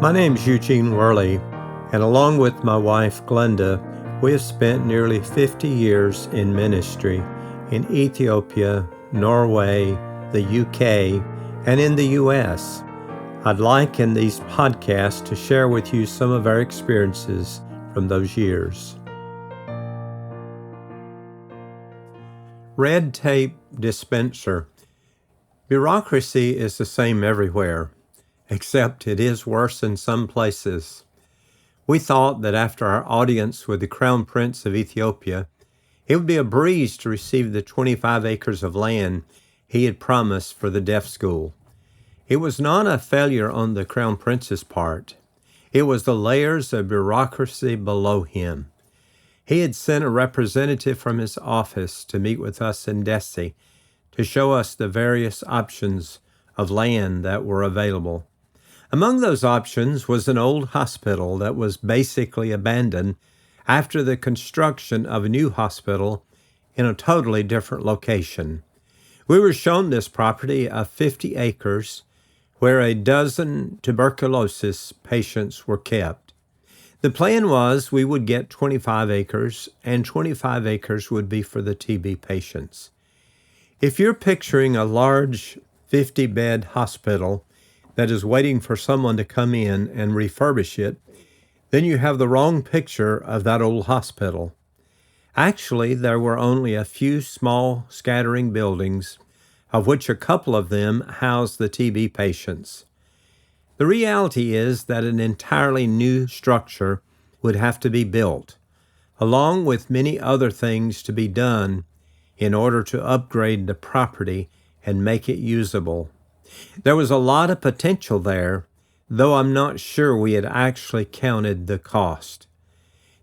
My name's Eugene Worley, and along with my wife Glenda, we have spent nearly 50 years in ministry in Ethiopia, Norway, the UK, and in the US. I'd like in these podcasts to share with you some of our experiences from those years. Red Tape Dispenser. Bureaucracy is the same everywhere, except it is worse in some places. We thought that after our audience with the Crown Prince of Ethiopia, it would be a breeze to receive the 25 acres of land he had promised for the deaf school. It was not a failure on the Crown Prince's part. It was the layers of bureaucracy below him. He had sent a representative from his office to meet with us in Dessie to show us the various options of land that were available. Among those options was an old hospital that was basically abandoned after the construction of a new hospital in a totally different location. We were shown this property of 50 acres where a dozen tuberculosis patients were kept. The plan was we would get 25 acres, and 25 acres would be for the TB patients. If you're picturing a large 50-bed hospital that is waiting for someone to come in and refurbish it, then you have the wrong picture of that old hospital. Actually, there were only a few small scattering buildings, of which a couple of them housed the TB patients. The reality is that an entirely new structure would have to be built, along with many other things to be done in order to upgrade the property and make it usable. There was a lot of potential there, though I'm not sure we had actually counted the cost.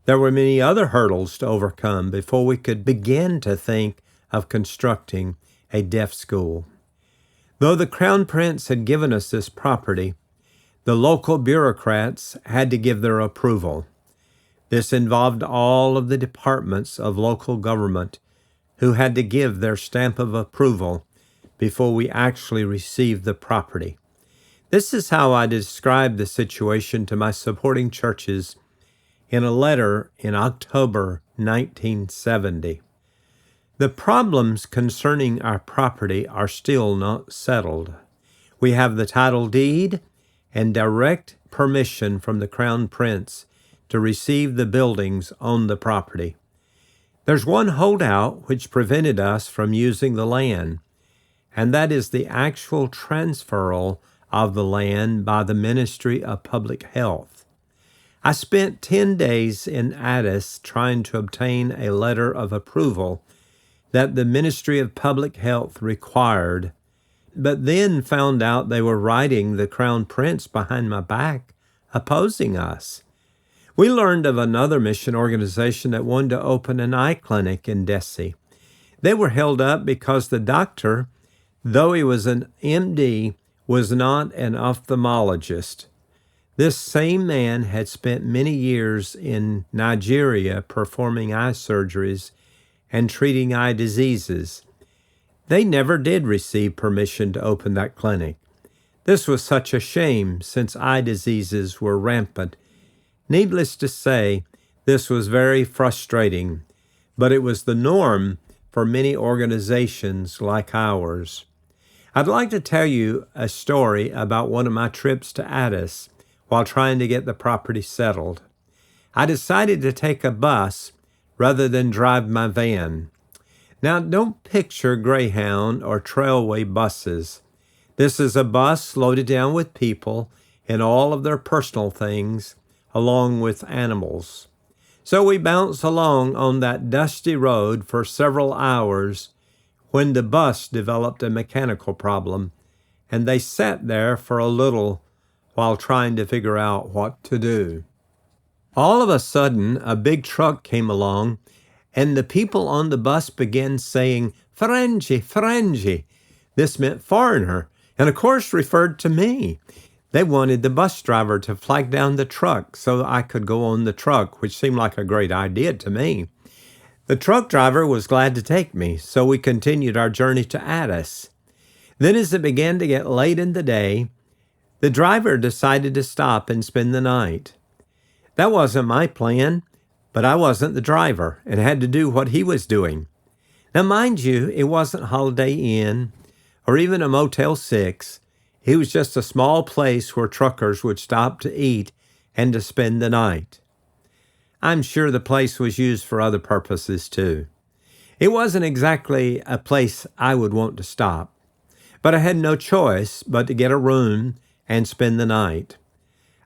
There were many other hurdles to overcome before we could begin to think of constructing a deaf school. Though the Crown Prince had given us this property, the local bureaucrats had to give their approval. This involved all of the departments of local government who had to give their stamp of approval before we actually received the property. This is how I described the situation to my supporting churches in a letter in October 1970. The problems concerning our property are still not settled. We have the title deed and direct permission from the Crown Prince to receive the buildings on the property. There's one holdout which prevented us from using the land, and that is the actual transferal of the land by the Ministry of Public Health. I spent 10 days in Addis trying to obtain a letter of approval that the Ministry of Public Health required, but then found out they were writing the Crown Prince behind my back, opposing us. We learned of another mission organization that wanted to open an eye clinic in Dessie. They were held up because the doctor, though he was an MD, was not an ophthalmologist. This same man had spent many years in Nigeria performing eye surgeries and treating eye diseases. They never did receive permission to open that clinic. This was such a shame since eye diseases were rampant. Needless to say, this was very frustrating, but it was the norm for many organizations like ours. I'd like to tell you a story about one of my trips to Addis while trying to get the property settled. I decided to take a bus rather than drive my van. Now, don't picture Greyhound or Trailway buses. This is a bus loaded down with people and all of their personal things, along with animals. So we bounced along on that dusty road for several hours when the bus developed a mechanical problem, and they sat there for a little while trying to figure out what to do. All of a sudden, a big truck came along, and the people on the bus began saying, "Ferengi, Ferengi." This meant foreigner, and of course referred to me. They wanted the bus driver to flag down the truck so I could go on the truck, which seemed like a great idea to me. The truck driver was glad to take me, so we continued our journey to Addis. Then as it began to get late in the day, The driver decided to stop and spend the night. That wasn't my plan, but I wasn't the driver and had to do what he was doing. Now, mind you, it wasn't Holiday Inn or even a Motel 6. It was just a small place where truckers would stop to eat and to spend the night. I'm sure the place was used for other purposes too. It wasn't exactly a place I would want to stop, but I had no choice but to get a room and spend the night.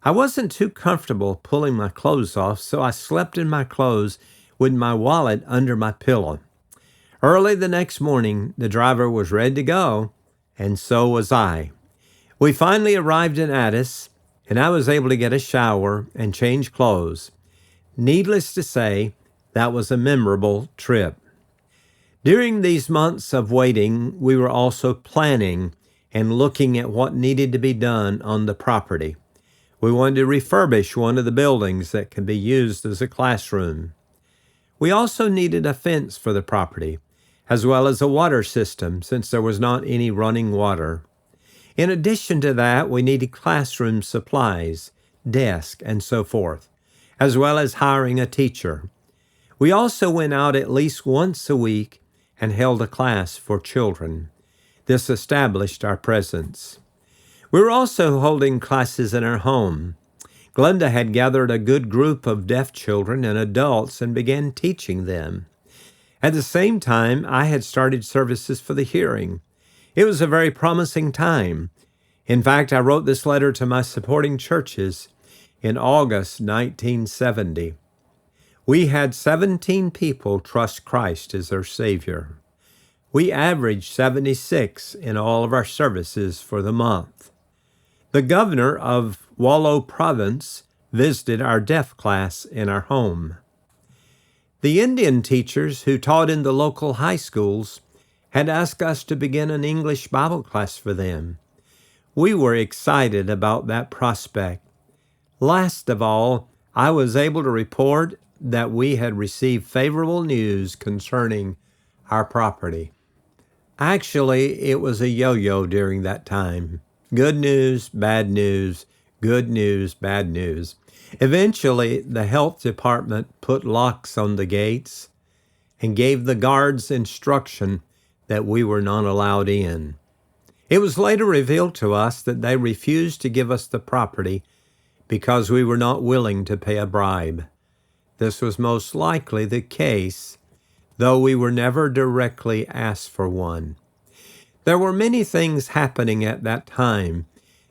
I wasn't too comfortable pulling my clothes off, so I slept in my clothes with my wallet under my pillow. Early the next morning, the driver was ready to go, and so was I. We finally arrived in Addis, and I was able to get a shower and change clothes. Needless to say, that was a memorable trip. During these months of waiting, we were also planning and looking at what needed to be done on the property. We wanted to refurbish one of the buildings that can be used as a classroom. We also needed a fence for the property, as well as a water system, since there was not any running water. In addition to that, we needed classroom supplies, desks, and so forth, as well as hiring a teacher. We also went out at least once a week and held a class for children. This established our presence. We were also holding classes in our home. Glenda had gathered a good group of deaf children and adults and began teaching them. At the same time, I had started services for the hearing. It was a very promising time. In fact, I wrote this letter to my supporting churches in August 1970. We had 17 people trust Christ as their Savior. We averaged 76 in all of our services for the month. The governor of Wallo Province visited our deaf class in our home. The Indian teachers who taught in the local high schools had asked us to begin an English Bible class for them. We were excited about that prospect. Last of all, I was able to report that we had received favorable news concerning our property. Actually, it was a yo-yo during that time. Good news, bad news, good news, bad news. Eventually, the health department put locks on the gates and gave the guards instruction that we were not allowed in. It was later revealed to us that they refused to give us the property because we were not willing to pay a bribe. This was most likely the case, though we were never directly asked for one. There were many things happening at that time.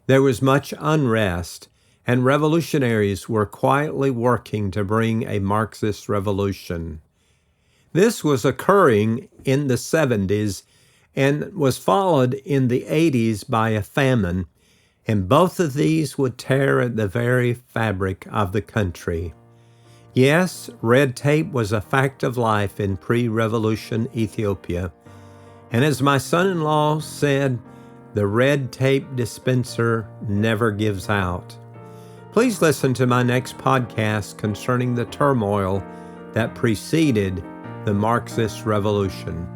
There was much unrest, and revolutionaries were quietly working to bring a Marxist revolution. This was occurring in the 70s and was followed in the 80s by a famine, and both of these would tear at the very fabric of the country. Yes, red tape was a fact of life in pre-revolution Ethiopia. And as my son-in-law said, the red tape dispenser never gives out. Please listen to my next podcast concerning the turmoil that preceded the Marxist Revolution.